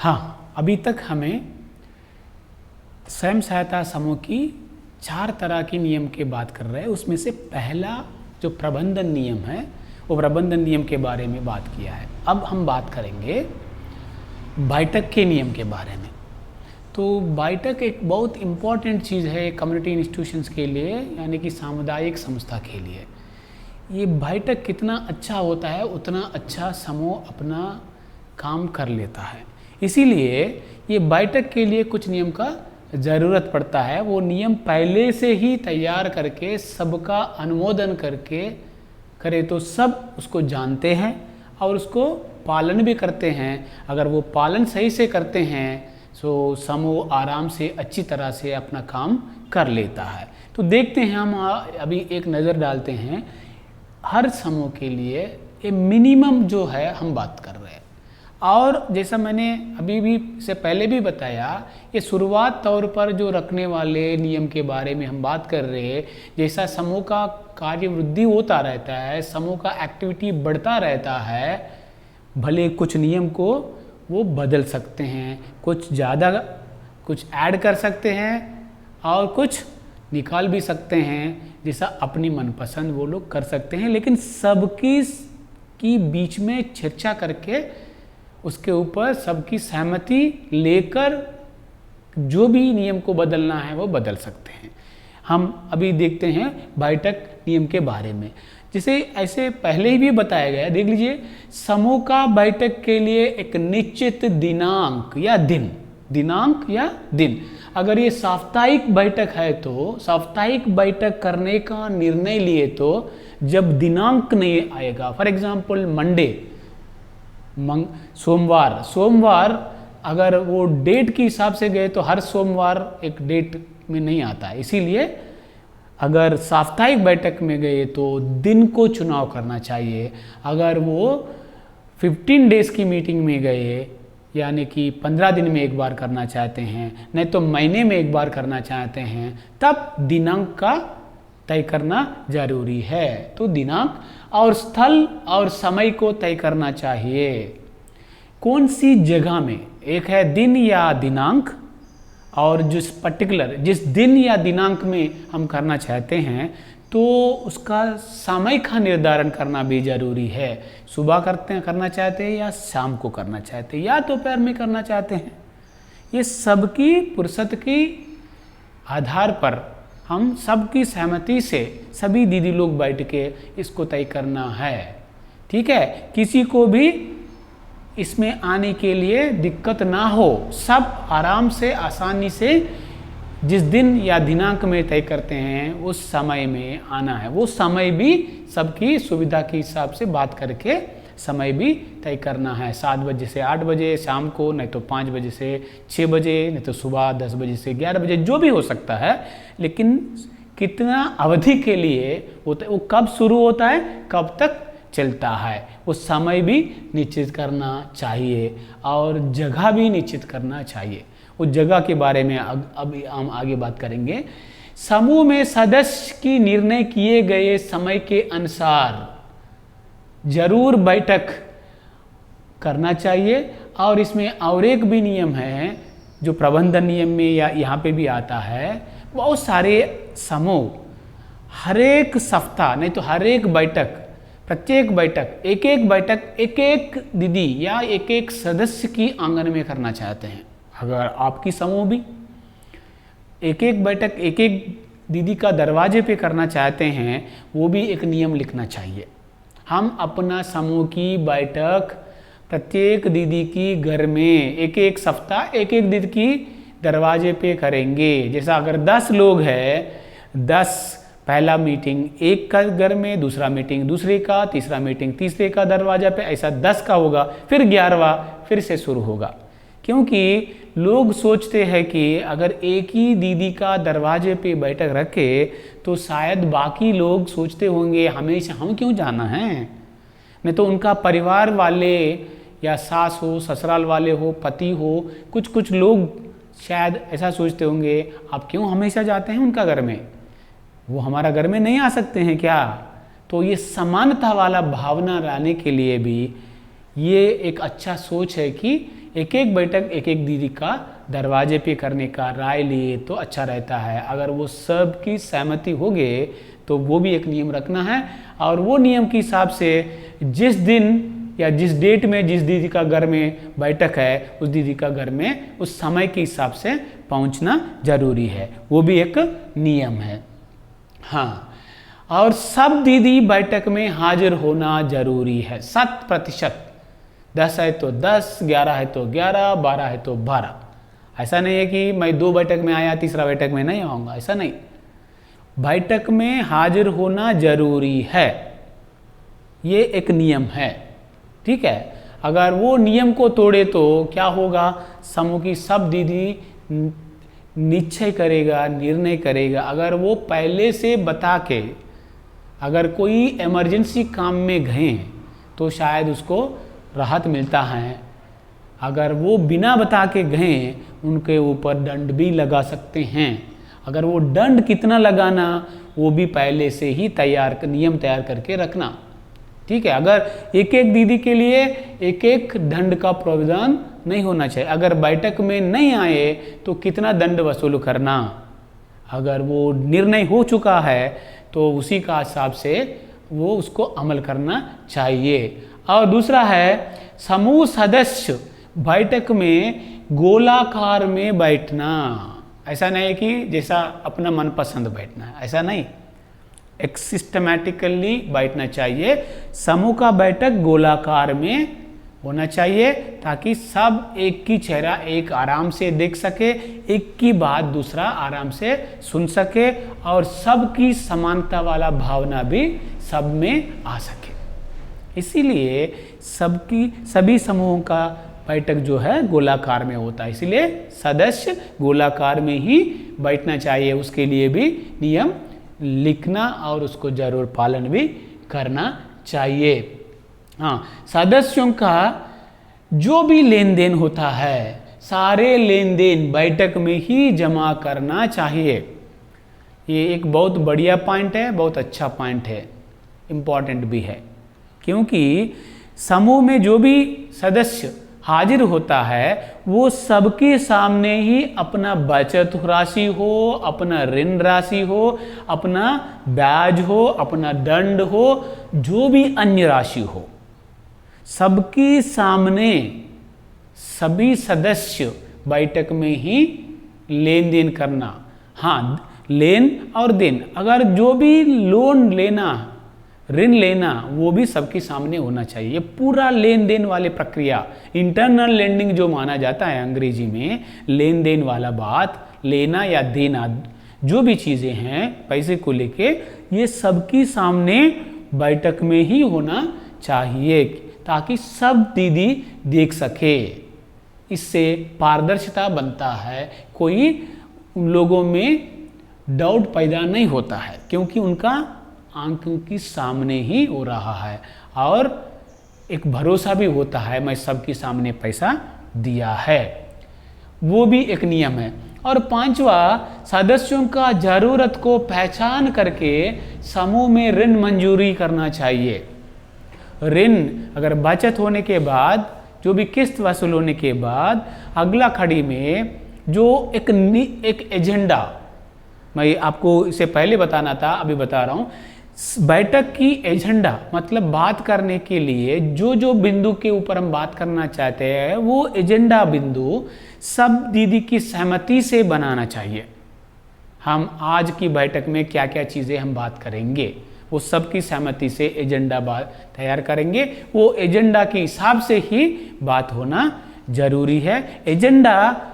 हाँ, अभी तक हमें स्वयं सहायता समूह की 4 तरह की नियम की बात कर रहे हैं। उसमें से पहला जो प्रबंधन नियम है वो प्रबंधन नियम के बारे में बात किया है। अब हम बात करेंगे बैठक के नियम के बारे में। तो बैठक एक बहुत इम्पॉर्टेंट चीज़ है कम्युनिटी इंस्टीट्यूशंस के लिए, यानी कि सामुदायिक संस्था के लिए। ये बैठक कितना अच्छा होता है उतना अच्छा समूह अपना काम कर लेता है। इसीलिए ये बैठक के लिए कुछ नियम का ज़रूरत पड़ता है। वो नियम पहले से ही तैयार करके सबका अनुमोदन करके करे तो सब उसको जानते हैं और उसको पालन भी करते हैं। अगर वो पालन सही से करते हैं तो समूह आराम से अच्छी तरह से अपना काम कर लेता है। तो देखते हैं, हम अभी एक नज़र डालते हैं हर समूह के लिए ये मिनिमम जो है हम बात कर रहे हैं। और जैसा मैंने अभी भी से पहले भी बताया, ये शुरुआत तौर पर जो रखने वाले नियम के बारे में हम बात कर रहे हैं। जैसा समूह का कार्य वृद्धि होता रहता है, समूह का एक्टिविटी बढ़ता रहता है, भले कुछ नियम को वो बदल सकते हैं, कुछ ज़्यादा कुछ ऐड कर सकते हैं और कुछ निकाल भी सकते हैं, जैसा अपनी मनपसंद वो लोग कर सकते हैं। लेकिन सबकी बीच में चर्चा करके उसके ऊपर सबकी सहमति लेकर जो भी नियम को बदलना है वो बदल सकते हैं। हम अभी देखते हैं बैठक नियम के बारे में। जिसे ऐसे पहले ही भी बताया गया, देख लीजिए, समूह का बैठक के लिए एक निश्चित दिनांक या दिन, अगर ये साप्ताहिक बैठक है तो साप्ताहिक बैठक करने का निर्णय लिए तो जब दिनांक नहीं आएगा, फॉर एग्जाम्पल मंडे, सोमवार अगर वो डेट के हिसाब से गए तो हर सोमवार एक डेट में नहीं आता है। इसीलिए अगर साप्ताहिक बैठक में गए तो दिन को चुनाव करना चाहिए। अगर वो 15 डेज की मीटिंग में गए, यानी कि 15 दिन में एक बार करना चाहते हैं, नहीं तो महीने में एक बार करना चाहते हैं, तब दिनांक का तय करना जरूरी है। तो दिनांक और स्थल और समय को तय करना चाहिए। कौन सी जगह में, एक है दिन या दिनांक, और जिस दिन या दिनांक में हम करना चाहते हैं तो उसका समय का निर्धारण करना भी जरूरी है। सुबह करना चाहते हैं या शाम को करना चाहते हैं या दोपहर में करना चाहते हैं, ये सबकी फुर्सत की आधार पर हम सबकी सहमति से सभी दीदी लोग बैठ के इसको तय करना है। ठीक है, किसी को भी इसमें आने के लिए दिक्कत ना हो, सब आराम से आसानी से जिस दिन या दिनांक में तय करते हैं उस समय में आना है। वो समय भी सबकी सुविधा के हिसाब से बात करके समय भी तय करना है। 7 बजे से 8 बजे शाम को, नहीं तो 5 बजे से 6 बजे, नहीं तो सुबह 10 बजे से 11 बजे, जो भी हो सकता है। लेकिन कितना अवधि के लिए होता है, वो कब शुरू होता है, कब तक चलता है, वो समय भी निश्चित करना चाहिए और जगह भी निश्चित करना चाहिए। उस जगह के बारे में अब हम आगे बात करेंगे। समूह में सदस्य की निर्णय किए गए समय के अनुसार जरूर बैठक करना चाहिए। और इसमें और एक भी नियम है जो प्रबंधन नियम में या यहाँ पे भी आता है। बहुत सारे समूह हर एक सप्ताह, नहीं तो हर एक बैठक, प्रत्येक बैठक एक एक दीदी या एक एक सदस्य की आंगन में करना चाहते हैं। अगर आपकी समूह भी एक एक बैठक एक एक दीदी का दरवाजे पे करना चाहते हैं, वो भी एक नियम लिखना चाहिए। हम अपना समूह की बैठक प्रत्येक दीदी की घर में एक एक सप्ताह एक एक दीदी की दरवाजे पे करेंगे। जैसा अगर 10 लोग हैं, 10 पहला मीटिंग एक का घर में, दूसरा मीटिंग दूसरे का, तीसरा मीटिंग तीसरे का दरवाजा पे, ऐसा 10 का होगा, फिर 11वां फिर से शुरू होगा। क्योंकि लोग सोचते हैं कि अगर एक ही दीदी का दरवाजे पे बैठक रखे तो शायद बाकी लोग सोचते होंगे हमेशा हम क्यों जाना है, नहीं तो उनका परिवार वाले या सास हो, ससुराल वाले हो, पति हो, कुछ लोग शायद ऐसा सोचते होंगे आप क्यों हमेशा जाते हैं उनका घर में, वो हमारा घर में नहीं आ सकते हैं क्या। तो ये समानता वाला भावना लाने के लिए भी ये एक अच्छा सोच है कि एक एक बैठक एक एक दीदी का दरवाजे पे करने का राय लिए तो अच्छा रहता है। अगर वो सब की सहमति हो गए तो वो भी एक नियम रखना है, और वो नियम के हिसाब से जिस दिन या जिस डेट में जिस दीदी का घर में बैठक है उस दीदी का घर में उस समय के हिसाब से पहुंचना जरूरी है, वो भी एक नियम है। हाँ, और सब दीदी बैठक में हाजिर होना जरूरी है 100%। 10 है तो 10, 11 है तो 11, 12 है तो 12। ऐसा नहीं है कि मैं 2 बैठक में आया तीसरा बैठक में नहीं आऊँगा, ऐसा नहीं। बैठक में हाजिर होना जरूरी है, ये एक नियम है, ठीक है। अगर वो नियम को तोड़े तो क्या होगा, समूह की सब दीदी निश्चय करेगा, निर्णय करेगा। अगर वो पहले से बता के अगर कोई इमरजेंसी काम में गए तो शायद उसको राहत मिलता है। अगर वो बिना बता के गए उनके ऊपर दंड भी लगा सकते हैं। अगर वो दंड कितना लगाना वो भी पहले से ही नियम तैयार करके रखना, ठीक है। अगर एक एक दीदी के लिए एक एक दंड का प्रावधान नहीं होना चाहिए। अगर बैठक में नहीं आए तो कितना दंड वसूल करना, अगर वो निर्णय हो चुका है तो उसी का हिसाब से वो उसको अमल करना चाहिए। और दूसरा है समूह सदस्य बैठक में गोलाकार में बैठना। ऐसा नहीं कि जैसा अपना मनपसंद बैठना है, ऐसा नहीं, एक सिस्टमैटिकली बैठना चाहिए। समूह का बैठक गोलाकार में होना चाहिए ताकि सब एक की चेहरा एक आराम से देख सके, एक की बात दूसरा आराम से सुन सके, और सबकी समानता वाला भावना भी सब में आ सके। इसीलिए सभी समूहों का बैठक जो है गोलाकार में होता है, इसलिए सदस्य गोलाकार में ही बैठना चाहिए। उसके लिए भी नियम लिखना और उसको जरूर पालन भी करना चाहिए। हाँ, सदस्यों का जो भी लेन देन होता है सारे लेन देन बैठक में ही जमा करना चाहिए। ये एक बहुत बढ़िया पॉइंट है, बहुत अच्छा पॉइंट है, इम्पॉर्टेंट भी है, क्योंकि समूह में जो भी सदस्य हाजिर होता है वो सबके सामने ही अपना बचत राशि हो, अपना ऋण राशि हो, अपना ब्याज हो, अपना दंड हो, जो भी अन्य राशि हो, सबके सामने सभी सदस्य बैठक में ही लेन देन करना। हाँ, लेन और देन, अगर जो भी लोन लेना, ऋण लेना, वो भी सबके सामने होना चाहिए। ये पूरा लेन देन वाली प्रक्रिया, इंटरनल लेंडिंग जो माना जाता है अंग्रेजी में, लेन देन वाला बात, लेना या देना, जो भी चीज़ें हैं पैसे को लेके, ये सबके सामने बैठक में ही होना चाहिए ताकि सब दीदी देख सके। इससे पारदर्शिता बनता है, कोई उन लोगों में डाउट पैदा नहीं होता है, क्योंकि उनका आंखों के सामने ही हो रहा है, और एक भरोसा भी होता है मैं सबके सामने पैसा दिया है, वो भी एक नियम है। और 5वां, सदस्यों का जरूरत को पहचान करके समूह में ऋण मंजूरी करना चाहिए। ऋण अगर बचत होने के बाद, जो भी किस्त वसूल होने के बाद, अगला खड़ी में जो एक एजेंडा, मैं आपको इसे पहले बताना था, अभी बता रहा हूँ। बैठक की एजेंडा मतलब बात करने के लिए जो जो बिंदु के ऊपर हम बात करना चाहते हैं वो एजेंडा बिंदु सब दीदी की सहमति से बनाना चाहिए। हम आज की बैठक में क्या क्या चीज़ें हम बात करेंगे वो सबकी सहमति से एजेंडा तैयार करेंगे। वो एजेंडा के हिसाब से ही बात होना जरूरी है। एजेंडा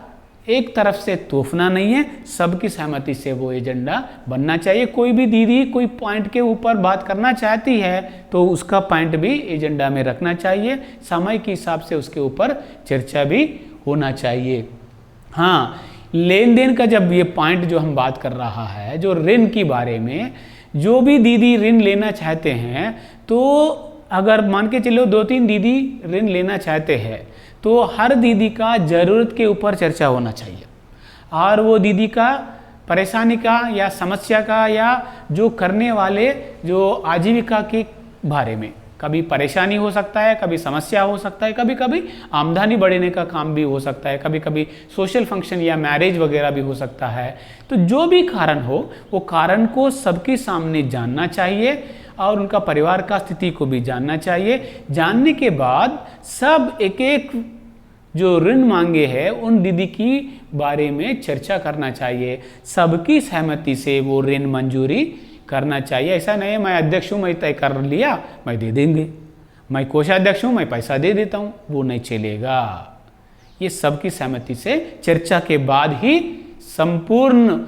एक तरफ से तोफना नहीं है, सबकी सहमति से वो एजेंडा बनना चाहिए। कोई भी दीदी कोई पॉइंट के ऊपर बात करना चाहती है तो उसका पॉइंट भी एजेंडा में रखना चाहिए, समय के हिसाब से उसके ऊपर चर्चा भी होना चाहिए। हाँ, लेन देन का जब ये पॉइंट जो हम बात कर रहा है, जो ऋण के बारे में, जो भी दीदी ऋण लेना चाहते हैं, तो अगर मान के चलो 2-3 दीदी ऋण लेना चाहते हैं तो हर दीदी का ज़रूरत के ऊपर चर्चा होना चाहिए, और वो दीदी का परेशानी का या समस्या का या जो करने वाले जो आजीविका के बारे में कभी परेशानी हो सकता है, कभी समस्या हो सकता है, कभी कभी आमदनी बढ़ने का काम भी हो सकता है, कभी कभी सोशल फंक्शन या मैरिज वगैरह भी हो सकता है। तो जो भी कारण हो वो कारण को सबके सामने जानना चाहिए और उनका परिवार का स्थिति को भी जानना चाहिए। जानने के बाद सब एक एक जो ऋण मांगे हैं उन दीदी की बारे में चर्चा करना चाहिए, सबकी सहमति से वो ऋण मंजूरी करना चाहिए। ऐसा नहीं है मैं अध्यक्ष हूँ मैं तय कर लिया मैं दे देंगे, मैं कोषाध्यक्ष हूँ मैं पैसा दे देता हूँ, वो नहीं चलेगा। ये सबकी सहमति से चर्चा के बाद ही संपूर्ण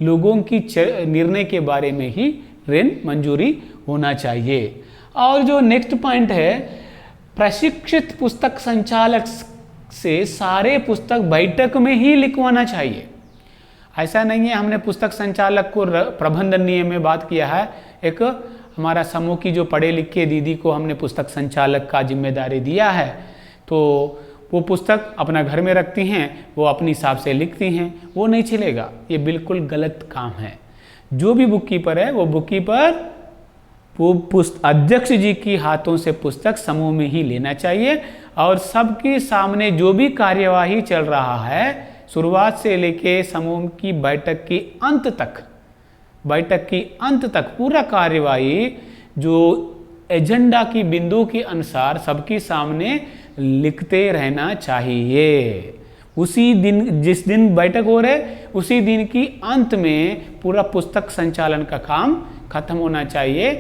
लोगों की निर्णय के बारे में ही ऋण मंजूरी होना चाहिए। और जो नेक्स्ट पॉइंट है, प्रशिक्षित पुस्तक संचालक से सारे पुस्तक बैठक में ही लिखवाना चाहिए। ऐसा नहीं है हमने पुस्तक संचालक को प्रबंधन नियम में बात किया है, एक हमारा समूह की जो पढ़े लिखे दीदी को हमने पुस्तक संचालक का जिम्मेदारी दिया है, तो वो पुस्तक अपना घर में रखती हैं, वो अपने हिसाब से लिखती हैं, वो नहीं चलेगा, ये बिल्कुल गलत काम है। जो भी बुक कीपर है वो बुक कीपर वो अध्यक्ष जी की हाथों से पुस्तक समूह में ही लेना चाहिए और सबके सामने जो भी कार्यवाही चल रहा है शुरुआत से लेके समूह की बैठक की अंत तक पूरा कार्यवाही जो एजेंडा की बिंदु के अनुसार सबके सामने लिखते रहना चाहिए। उसी दिन जिस दिन बैठक हो रहे उसी दिन की अंत में पूरा पुस्तक संचालन का काम खत्म होना चाहिए।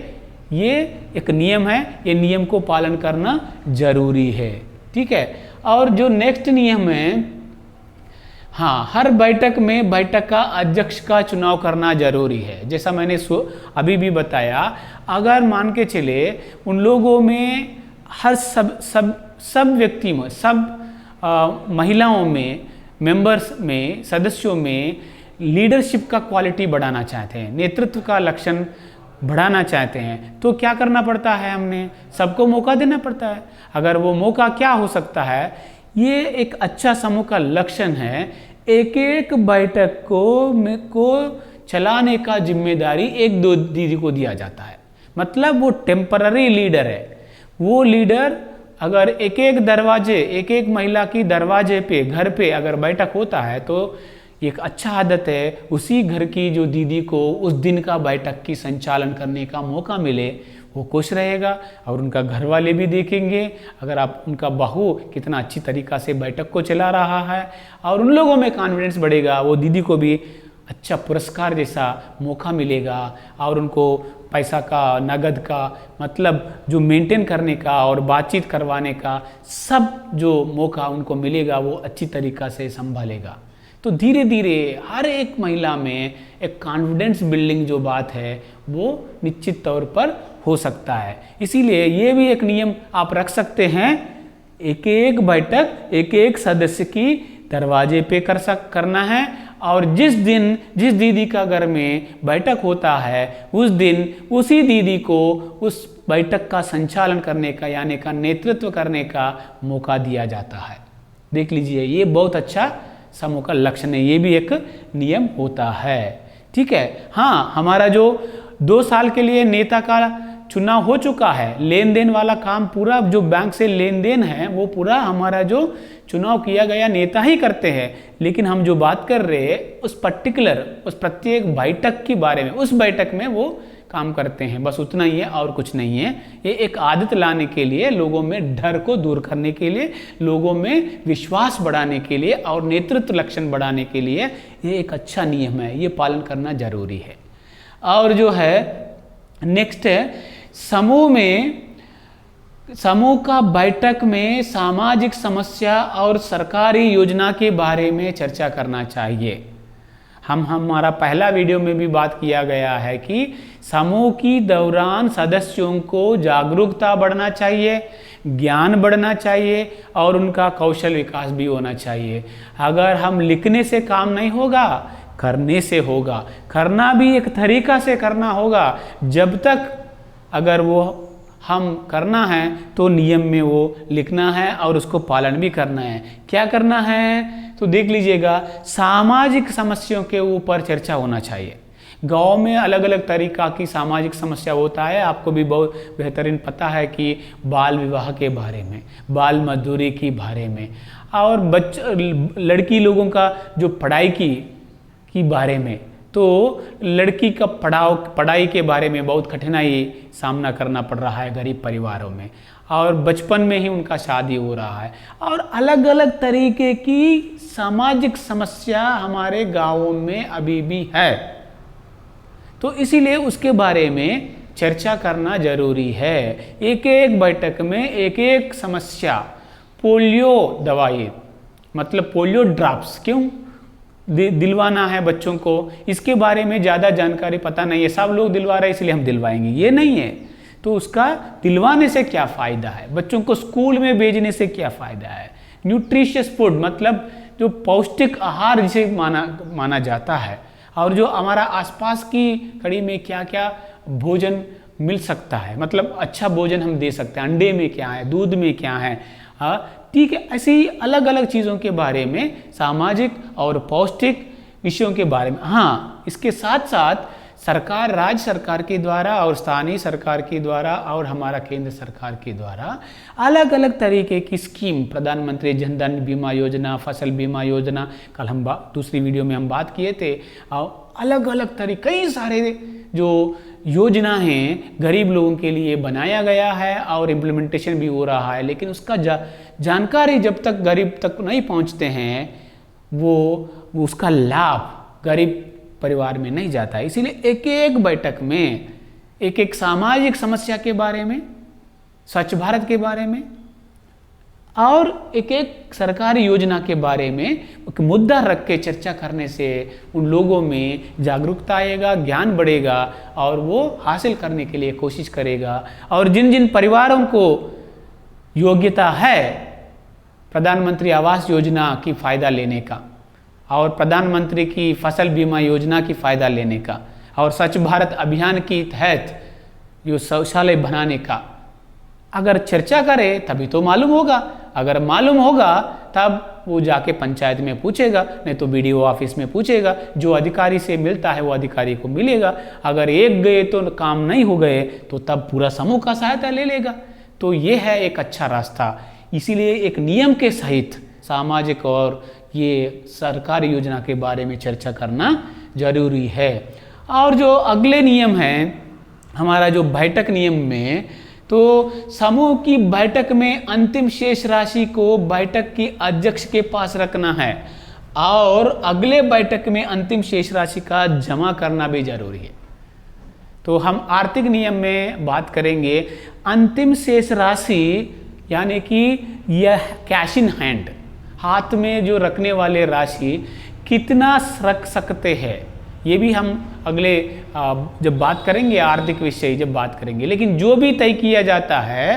ये एक नियम है, ये नियम को पालन करना जरूरी है, ठीक है। और जो नेक्स्ट नियम है, हाँ, हर बैठक में बैठक का अध्यक्ष का चुनाव करना जरूरी है। जैसा मैंने अभी भी बताया, अगर मान के चले उन लोगों में हर सब व्यक्ति में महिलाओं में मेंबर्स में सदस्यों में लीडरशिप का क्वालिटी बढ़ाना चाहते हैं, नेतृत्व का लक्षण बढ़ाना चाहते हैं, तो क्या करना पड़ता है, हमने सबको मौका देना पड़ता है। अगर वो मौका क्या हो सकता है, ये एक अच्छा समूह का लक्षण है। एक एक बैठक को चलाने का जिम्मेदारी एक दो दीदी को दिया जाता है, मतलब वो टेम्पररी लीडर है। वो लीडर अगर एक एक महिला की दरवाजे पे घर पे अगर बैठक होता है तो एक अच्छा आदत है उसी घर की जो दीदी को उस दिन का बैठक की संचालन करने का मौका मिले, वो खुश रहेगा और उनका घर वाले भी देखेंगे अगर आप उनका बहू कितना अच्छी तरीक़ा से बैठक को चला रहा है, और उन लोगों में कॉन्फिडेंस बढ़ेगा, वो दीदी को भी अच्छा पुरस्कार जैसा मौका मिलेगा और उनको पैसा का नगद का मतलब जो मेंटेन करने का और बातचीत करवाने का सब जो मौका उनको मिलेगा वो अच्छी तरीक़ा से संभालेगा। तो धीरे धीरे हर एक महिला में एक कॉन्फिडेंस बिल्डिंग जो बात है वो निश्चित तौर पर हो सकता है। इसीलिए ये भी एक नियम आप रख सकते हैं, एक एक बैठक एक एक सदस्य की दरवाजे पे करना है, और जिस दिन जिस दीदी का घर में बैठक होता है उस दिन उसी दीदी को उस बैठक का संचालन करने का यानी का नेतृत्व करने का मौका दिया जाता है। देख लीजिए, ये बहुत अच्छा समूह का लक्षण है, ये भी एक नियम होता है, ठीक है। हाँ, हमारा जो 2 साल के लिए नेता का चुनाव हो चुका है, लेन देन वाला काम पूरा जो बैंक से लेन देन है वो पूरा हमारा जो चुनाव किया गया नेता ही करते हैं, लेकिन हम जो बात कर रहे हैं उस प्रत्येक बैठक के बारे में, उस बैठक में वो काम करते हैं, बस उतना ही है और कुछ नहीं है। ये एक आदत लाने के लिए, लोगों में डर को दूर करने के लिए, लोगों में विश्वास बढ़ाने के लिए और नेतृत्व लक्षण बढ़ाने के लिए ये एक अच्छा नियम है, ये पालन करना जरूरी है। और जो है नेक्स्ट है, समूह का बैठक में सामाजिक समस्या और सरकारी योजना के बारे में चर्चा करना चाहिए। हमारा पहला वीडियो में भी बात किया गया है कि समूह की दौरान सदस्यों को जागरूकता बढ़ना चाहिए, ज्ञान बढ़ना चाहिए और उनका कौशल विकास भी होना चाहिए। अगर हम लिखने से काम नहीं होगा, करने से होगा, करना भी एक तरीका से करना होगा। जब तक अगर वो हम करना है तो नियम में वो लिखना है और उसको पालन भी करना है। क्या करना है तो देख लीजिएगा, सामाजिक समस्याओं के ऊपर चर्चा होना चाहिए। गांव में अलग अलग तरीका की सामाजिक समस्या होता है। आपको भी बहुत बेहतरीन पता है कि बाल विवाह के बारे में, बाल मजदूरी के बारे में, और लड़की लोगों का जो पढ़ाई की बारे में, तो लड़की का पढ़ाई के बारे में बहुत कठिनाई सामना करना पड़ रहा है गरीब परिवारों में, और बचपन में ही उनका शादी हो रहा है, और अलग अलग तरीके की सामाजिक समस्या हमारे गांवों में अभी भी है। तो इसीलिए उसके बारे में चर्चा करना जरूरी है। एक एक बैठक में एक एक समस्या, पोलियो दवाई मतलब पोलियो ड्रॉप्स क्यों दिलवाना है बच्चों को, इसके बारे में ज़्यादा जानकारी पता नहीं है। सब लोग दिलवा रहे हैं इसलिए हम दिलवाएंगे, ये नहीं है। तो उसका दिलवाने से क्या फ़ायदा है, बच्चों को स्कूल में भेजने से क्या फ़ायदा है। न्यूट्रिशियस फूड मतलब जो पौष्टिक आहार जिसे माना जाता है, और जो हमारा आसपास की कड़ी में क्या क्या भोजन मिल सकता है, मतलब अच्छा भोजन हम दे सकते हैं। अंडे में क्या है, दूध में क्या है, ठीक है। ऐसी अलग अलग चीज़ों के बारे में, सामाजिक और पौष्टिक विषयों के बारे में। हाँ, इसके साथ साथ सरकार, राज्य सरकार के द्वारा और स्थानीय सरकार के द्वारा और हमारा केंद्र सरकार के द्वारा अलग अलग तरीके की स्कीम, प्रधानमंत्री जन धन बीमा योजना, फसल बीमा योजना, कल हम दूसरी वीडियो में हम बात किए थे, और अलग अलग तरीके कई सारे जो योजना हैं गरीब लोगों के लिए बनाया गया है और इम्प्लीमेंटेशन भी हो रहा है। लेकिन उसका जानकारी जब तक गरीब तक नहीं पहुंचते हैं, वो उसका लाभ गरीब परिवार में नहीं जाता है। इसीलिए एक एक बैठक में एक एक सामाजिक समस्या के बारे में, स्वच्छ भारत के बारे में, और एक एक सरकारी योजना के बारे में एक मुद्दा रख के चर्चा करने से उन लोगों में जागरूकता आएगा, ज्ञान बढ़ेगा, और वो हासिल करने के लिए कोशिश करेगा। और जिन जिन परिवारों को योग्यता है प्रधानमंत्री आवास योजना की फ़ायदा लेने का, और प्रधानमंत्री की फसल बीमा योजना की फ़ायदा लेने का, और स्वच्छ भारत अभियान के तहत जो शौचालय बनाने का, अगर चर्चा करे तभी तो मालूम होगा। अगर मालूम होगा तब वो जाके पंचायत में पूछेगा, नहीं तो BDO ऑफिस में पूछेगा। जो अधिकारी से मिलता है वो अधिकारी को मिलेगा। अगर एक गए तो काम नहीं हो गए तो तब पूरा समूह का सहायता ले लेगा। तो ये है एक अच्छा रास्ता। इसीलिए एक नियम के सहित सामाजिक और ये सरकारी योजना के बारे में चर्चा करना जरूरी है। और जो अगले नियम है हमारा जो बैठक नियम में, तो समूह की बैठक में अंतिम शेष राशि को बैठक की अध्यक्ष के पास रखना है, और अगले बैठक में अंतिम शेष राशि का जमा करना भी जरूरी है। तो हम आर्थिक नियम में बात करेंगे। अंतिम शेष राशि यानी कि यह कैश इन हैंड, हाथ में जो रखने वाले राशि कितना रख सकते हैं, ये भी हम अगले जब बात करेंगे आर्थिक विषय जब बात करेंगे। लेकिन जो भी तय किया जाता है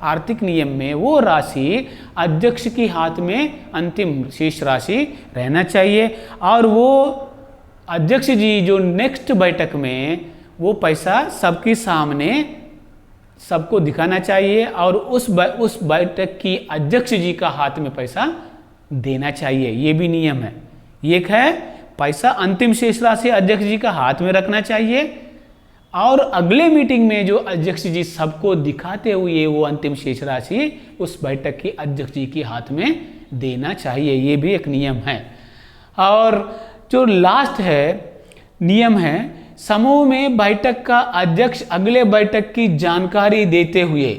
आर्थिक नियम में, वो राशि अध्यक्ष के हाथ में अंतिम शेष राशि रहना चाहिए, और वो अध्यक्ष जी जो नेक्स्ट बैठक में वो पैसा सबके सामने सबको दिखाना चाहिए, और उस बैठक की अध्यक्ष जी का हाथ में पैसा देना चाहिए। ये भी नियम है। एक है पैसा अंतिम शेष राशि अध्यक्ष जी का हाथ में रखना चाहिए, और अगले मीटिंग में जो अध्यक्ष जी सबको दिखाते हुए वो अंतिम शेष राशि उस बैठक की अध्यक्ष जी के हाथ में देना चाहिए। ये भी एक नियम है। और जो लास्ट है नियम है, समूह में बैठक का अध्यक्ष अगले बैठक की जानकारी देते हुए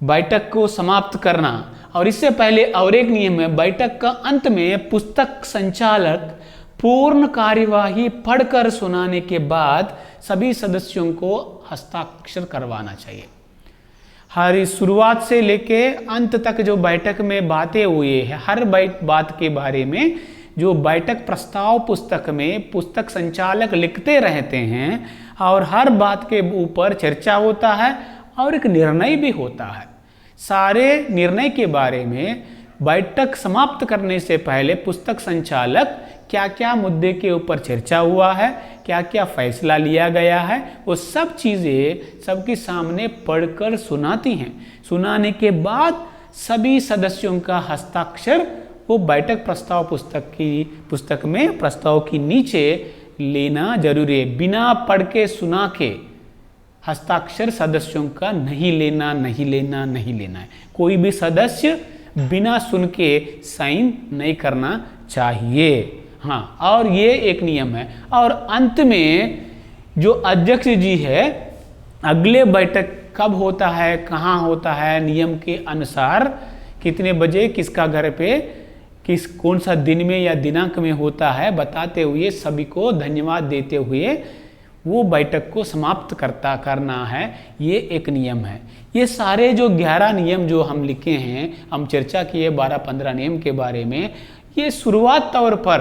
बैठक को समाप्त करना। और इससे पहले और एक नियम है, बैठक का अंत में पुस्तक संचालक पूर्ण कार्यवाही पढ़कर सुनाने के बाद सभी सदस्यों को हस्ताक्षर करवाना चाहिए। हर शुरुआत से लेके अंत तक जो बैठक में बातें हुई है, हर बात के बारे में जो बैठक प्रस्ताव पुस्तक में पुस्तक संचालक लिखते रहते हैं, और हर बात के ऊपर चर्चा होता है और एक निर्णय भी होता है। सारे निर्णय के बारे में बैठक समाप्त करने से पहले पुस्तक संचालक क्या क्या मुद्दे के ऊपर चर्चा हुआ है, क्या क्या फैसला लिया गया है, वो सब चीज़ें सबके सामने पढ़कर सुनाती हैं। सुनाने के बाद सभी सदस्यों का हस्ताक्षर वो बैठक प्रस्ताव पुस्तक में प्रस्ताव के नीचे लेना जरूरी है। बिना पढ़ के सुना के हस्ताक्षर सदस्यों का नहीं लेना, नहीं लेना, नहीं लेना है। कोई भी सदस्य बिना सुन के साइन नहीं करना चाहिए। हाँ, और ये एक नियम है। और अंत में जो अध्यक्ष जी है, अगले बैठक कब होता है, कहाँ होता है, नियम के अनुसार कितने बजे, किसका घर पे, कौन सा दिन में या दिनांक में होता है बताते हुए, सभी को धन्यवाद देते हुए वो बैठक को समाप्त करना है। ये एक नियम है। ये सारे जो 11 नियम जो हम लिखे हैं, हम चर्चा किए 12-15 नियम के बारे में, ये शुरुआत तौर पर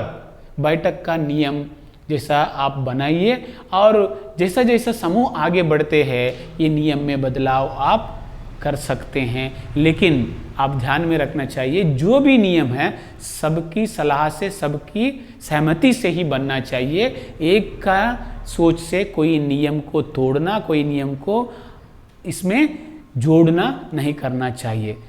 बैठक का नियम जैसा आप बनाइए, और जैसा जैसा समूह आगे बढ़ते हैं ये नियम में बदलाव आप कर सकते हैं। लेकिन आप ध्यान में रखना चाहिए, जो भी नियम है सबकी सलाह से, सबकी सहमति से ही बनना चाहिए। एक का सोच से कोई नियम को तोड़ना, कोई नियम को इसमें जोड़ना नहीं करना चाहिए।